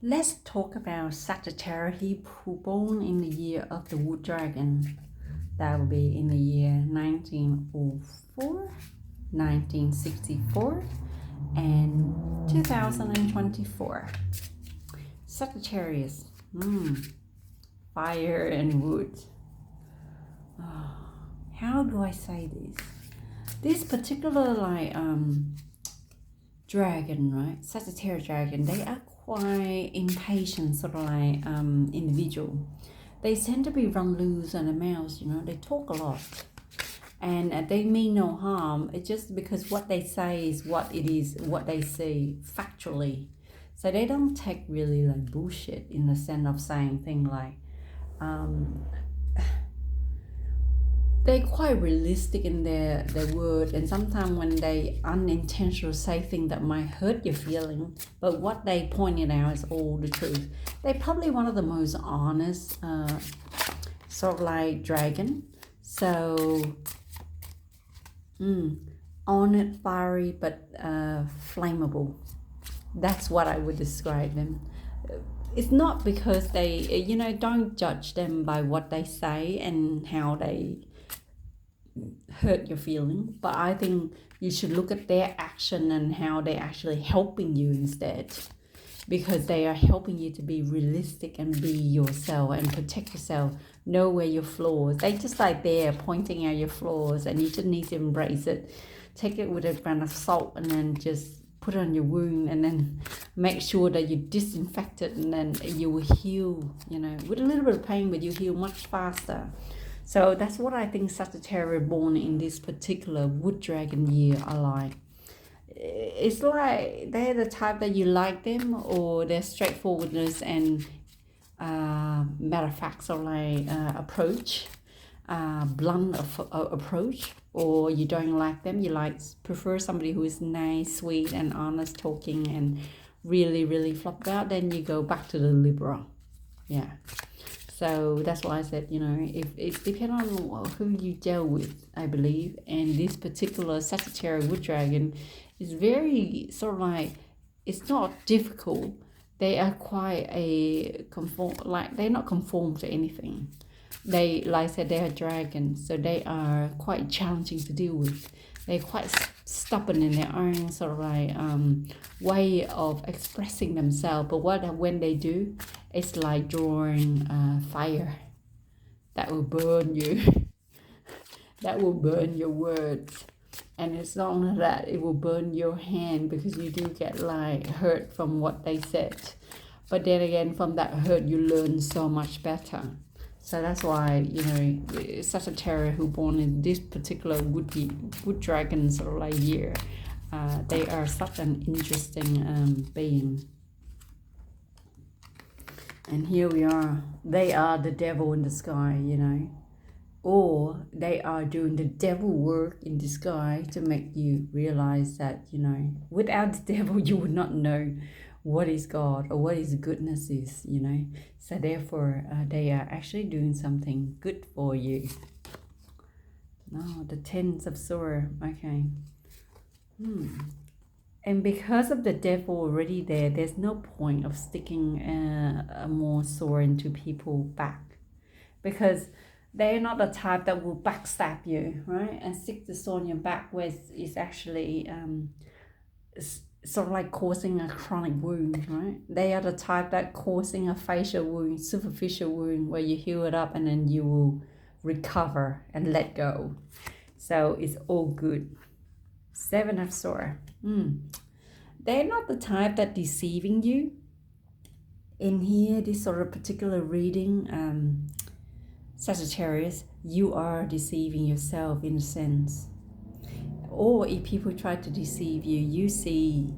Let's talk about Sagittarius who born in the year of the Wood Dragon. That will be in the year 1904, 1964, and 2024. Sagittarius, fire and wood. Oh, how do I say this? This particular dragon, right? Sagittarius dragon, they are quite impatient, sort of like individual. They tend to be run loose on the mouth, they talk a lot. And they mean no harm. It's just because what they say is what it is, what they say factually. So they don't take really like bullshit in the sense of saying things like, they're quite realistic in their word, and sometimes when they unintentionally say things that might hurt your feeling, but what they pointed out is all the truth. They're probably one of the most honest sort of like dragon. So honest, fiery, but flammable. That's what I would describe them. It's not because they, don't judge them by what they say and how they hurt your feeling, but I think you should look at their action and how they're actually helping you instead, because they are helping you to be realistic and be yourself and protect yourself, know where your flaws. They just like there pointing out your flaws, and you just need to embrace it, take it with a grain of salt, and then just put it on your wound, and then make sure that you disinfect it, and then you will heal, with a little bit of pain, but you heal much faster. So that's what I think Sagittarius born in this particular wood dragon year are like. It's like they're the type that you like them, or their straightforwardness and matter of fact sort of like approach, blunt approach, or you don't like them. You prefer somebody who is nice, sweet, and honest talking, and really, really flop out. Then you go back to the Libra, yeah. So that's why I said, if it's depending on who you deal with, I believe. And this particular Sagittarius wood dragon is very sort of like, it's not difficult. They are quite they're not conform to anything. They, like I said, they are dragons, so they are quite challenging to deal with. They're quite stubborn in their own sort of like way of expressing themselves. But when they do, it's like drawing fire that will burn you, that will burn your words. And it's not only that, it will burn your hand, because you do get like hurt from what they said. But then again, from that hurt, you learn so much better. So that's why, Sagittarius who born in this particular wood dragon sort of like year, they are such an interesting being. And here we are. They are the devil in the sky, or they are doing the devil work in the sky to make you realize that, without the devil, you would not know what is God or what His goodness is, So therefore, they are actually doing something good for you. No, the Tens of Swords. Okay. And because of the devil already there's no point of sticking a more sword into people's back, because they're not the type that will backstab you, right? And stick the sword in your back, where it's actually sort of like causing a chronic wound, right? They are the type that causing a facial wound, superficial wound, where you heal it up and then you will recover and let go. So it's all good. Seven of Swords. They're not the type that deceiving you. In here, this sort of particular reading, Sagittarius, you are deceiving yourself in a sense. Or if people try to deceive you, you see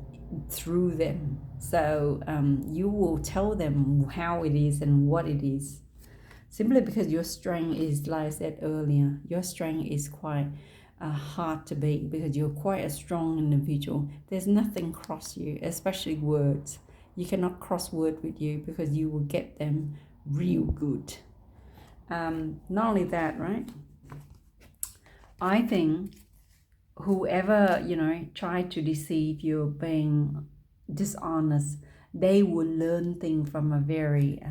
through them. So you will tell them how it is and what it is. Simply because your strength is, like I said earlier, your strength is quite hard to beat, because you're quite a strong individual. There's nothing cross you, especially words. You cannot cross word with you, because you will get them real good. Not only that, right? I think whoever, tried to deceive you, being dishonest, They will learn things from a very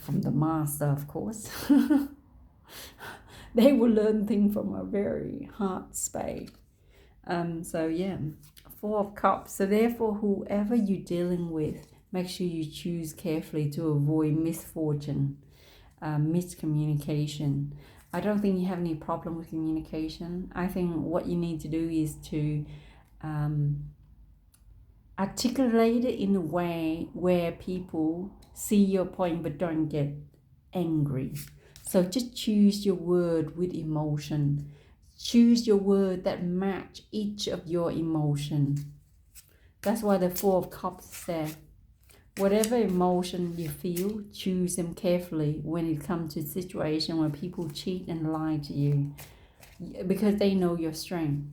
from the master, of course. They will learn things from a very hard space. So yeah, Four of Cups. So therefore, whoever you're dealing with, make sure you choose carefully to avoid misfortune, miscommunication. I don't think you have any problem with communication. I think what you need to do is to articulate it in a way where people see your point but don't get angry. So just choose your word with emotion. Choose your word that match each of your emotion. That's why the Four of Cups said, whatever emotion you feel, choose them carefully when it comes to a situation where people cheat and lie to you, because they know your strength.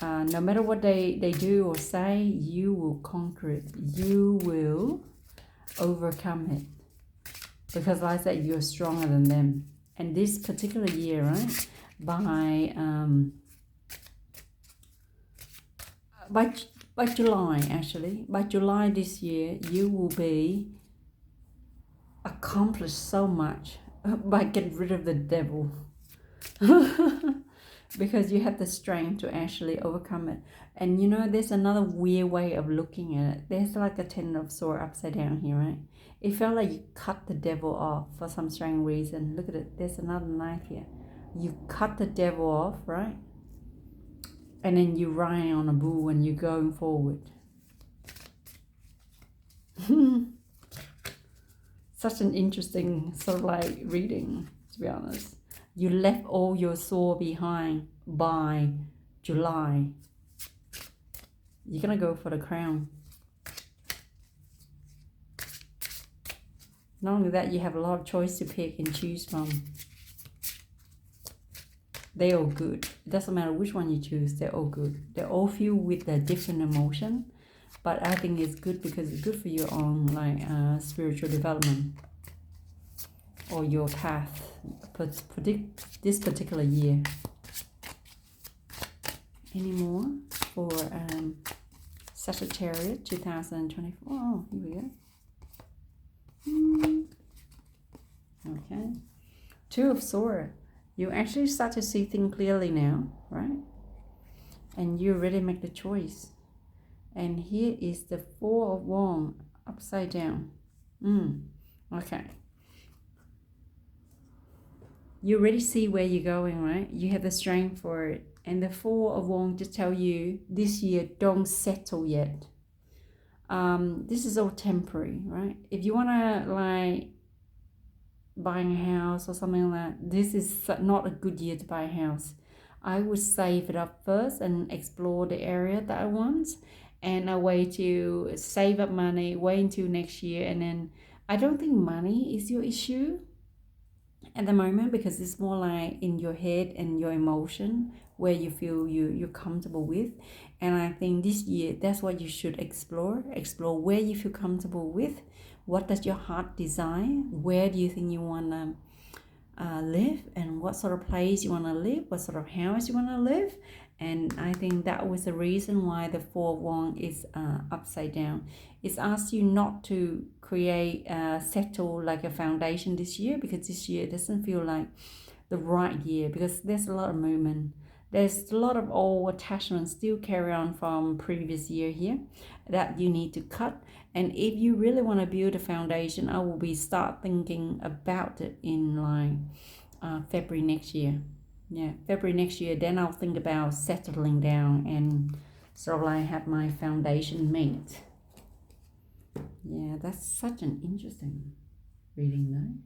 No matter what they do or say, you will conquer it. You will overcome it. Because like I said, you're stronger than them. And this particular year, right, by July, actually, by July this year, you will be accomplished so much by getting rid of the devil. Because you have the strength to actually overcome it. And you know, there's another weird way of looking at it. There's like a Ten of Swords upside down here, right? It felt like you cut the devil off for some strange reason. Look at it. There's another knife here. You cut the devil off, right? And then you ride on a bull and you're going forward. Such an interesting sort of like reading, to be honest. You left all your sword behind by July. You're going to go for the crown. Not only that, you have a lot of choice to pick and choose from. They're all good. It doesn't matter which one you choose. They're all good. They all filled with a different emotion. But I think it's good because it's good for your own like spiritual development or your path for this particular year. Any more for Sagittarius 2024? Oh, here we go. Okay. Two of Swords. You actually start to see things clearly now, right? And you already make the choice. And here is the Four of Wands upside down. Okay. You already see where you're going, right? You have the strength for it. And the Four of Wands just tell you this year, don't settle yet. This is all temporary, right? If you want to like buying a house or something like that, this is not a good year to buy a house. I would save it up first and explore the area that I want, and a way to save up money, wait until next year. And then I don't think money is your issue at the moment, because it's more like in your head and your emotion where you feel you're comfortable with. And I think this year that's what you should explore where you feel comfortable with. What does your heart desire? Where do you think you want to live, and what sort of place you want to live, what sort of house you want to live. And I think that was the reason why the Four of Wands is upside down. It's asked you not to create settle like a foundation this year, because this year doesn't feel like the right year, because there's a lot of movement. There's a lot of old attachments still carry on from previous year here that you need to cut. And if you really want to build a foundation, I will start thinking about it in like February next year. Yeah, February next year, then I'll think about settling down and sort of like have my foundation made. Yeah, that's such an interesting reading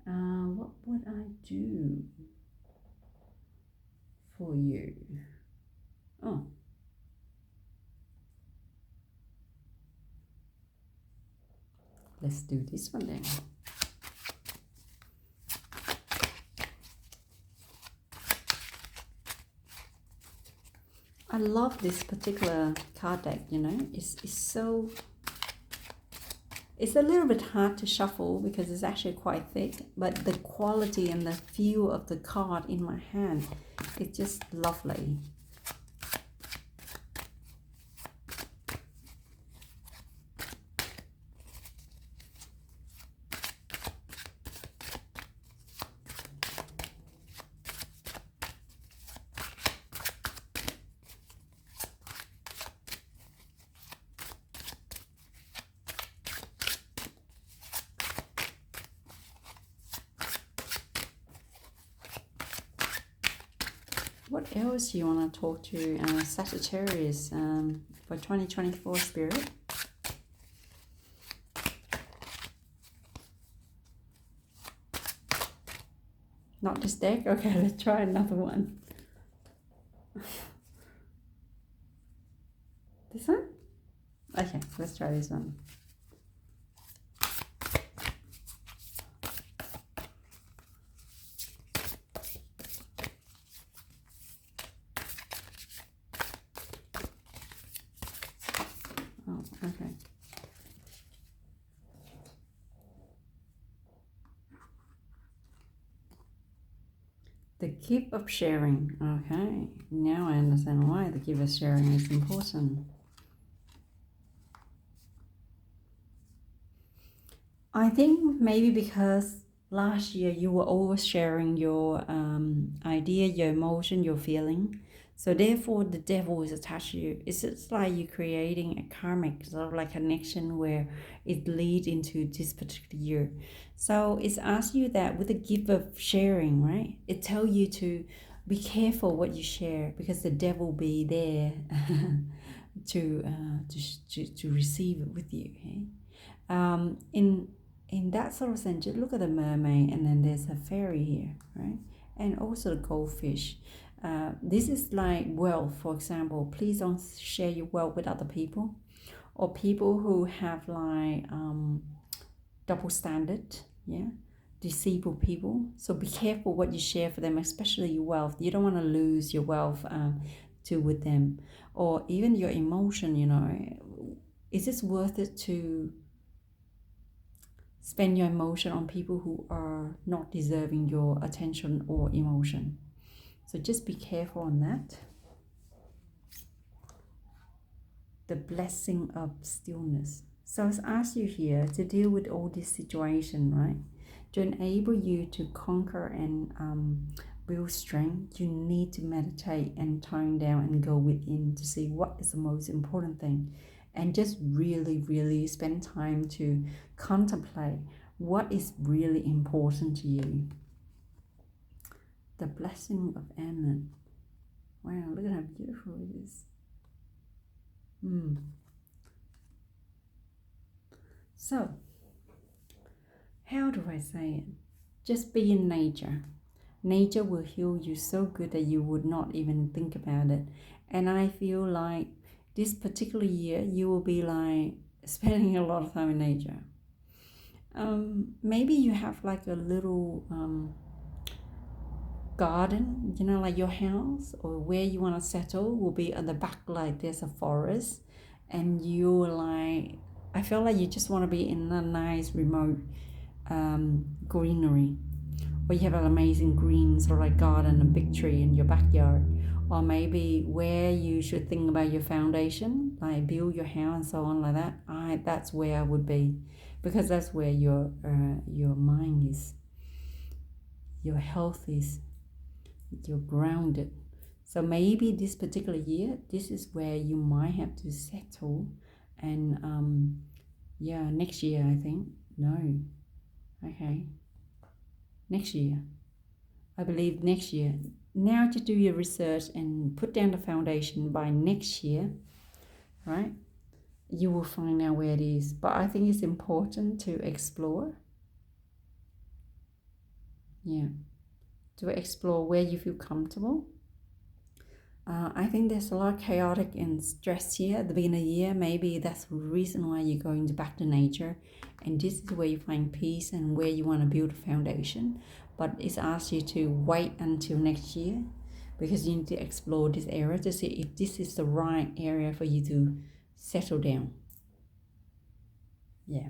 though. What would I do for you? Oh. Let's do this one then. I love this particular card deck, you know. It's so... It's a little bit hard to shuffle because it's actually quite thick, but the quality and the feel of the card in my hand, it's just lovely. what else you want to talk to Sagittarius for 2024 spirit? Not this deck? Okay, let's try another one. This one? Okay, let's try this one. Oh, okay. The gift of sharing. Okay, now I understand why the gift of sharing is important. I think maybe because last year you were oversharing your idea, your emotion, your feeling. So therefore the devil is attached to you. It's just like you're creating a karmic sort of like connection where it leads into this particular year. So it's asked you that with the gift of sharing, right? It tells you to be careful what you share because the devil will be there to receive it with you. Okay? In that sort of sense, just look at the mermaid, and then there's a fairy here, right? And also the goldfish. This is like wealth, for example. Please don't share your wealth with other people, or people who have like double standard, yeah, deceitful people. So be careful what you share for them, especially your wealth. You don't want to lose your wealth to with them, or even your emotion. You know, is it worth it to spend your emotion on people who are not deserving your attention or emotion? So just be careful on that. The blessing of stillness. So it's asked you here to deal with all this situation, right? To enable you to conquer and build strength, you need to meditate and tone down and go within to see what is the most important thing. And just really, really spend time to contemplate what is really important to you. The blessing of Ammon. Wow, look at how beautiful it is. So, how do I say it? Just be in nature. Nature will heal you so good that you would not even think about it. And I feel like this particular year, you will be like spending a lot of time in nature. Maybe you have like a little garden, you know, like your house or where you want to settle will be at the back, like there's a forest, and you're like, I feel like you just want to be in a nice remote greenery, or you have an amazing green sort of like garden, a big tree in your backyard. Or maybe where you should think about your foundation, like build your house and so on like that. That's where I would be, because that's where your mind is, your health is, you're grounded. So maybe this particular year, this is where you might have to settle. And next year, I think. No. Okay. Next year. I believe next year. Now to do your research and put down the foundation by next year, right? You will find out where it is. But I think it's important to explore. Yeah. To explore where you feel comfortable. I think there's a lot of chaotic and stress here at the beginning of the year. Maybe that's the reason why you're going back to nature. And this is where you find peace and where you want to build a foundation. But it's asked you to wait until next year, because you need to explore this area to see if this is the right area for you to settle down. Yeah.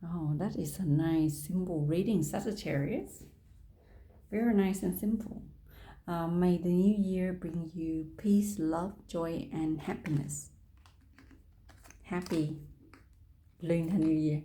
Oh, that is a nice, simple reading, Sagittarius. Very nice and simple. May the new year bring you peace, love, joy, and happiness. Happy Lunar New Year.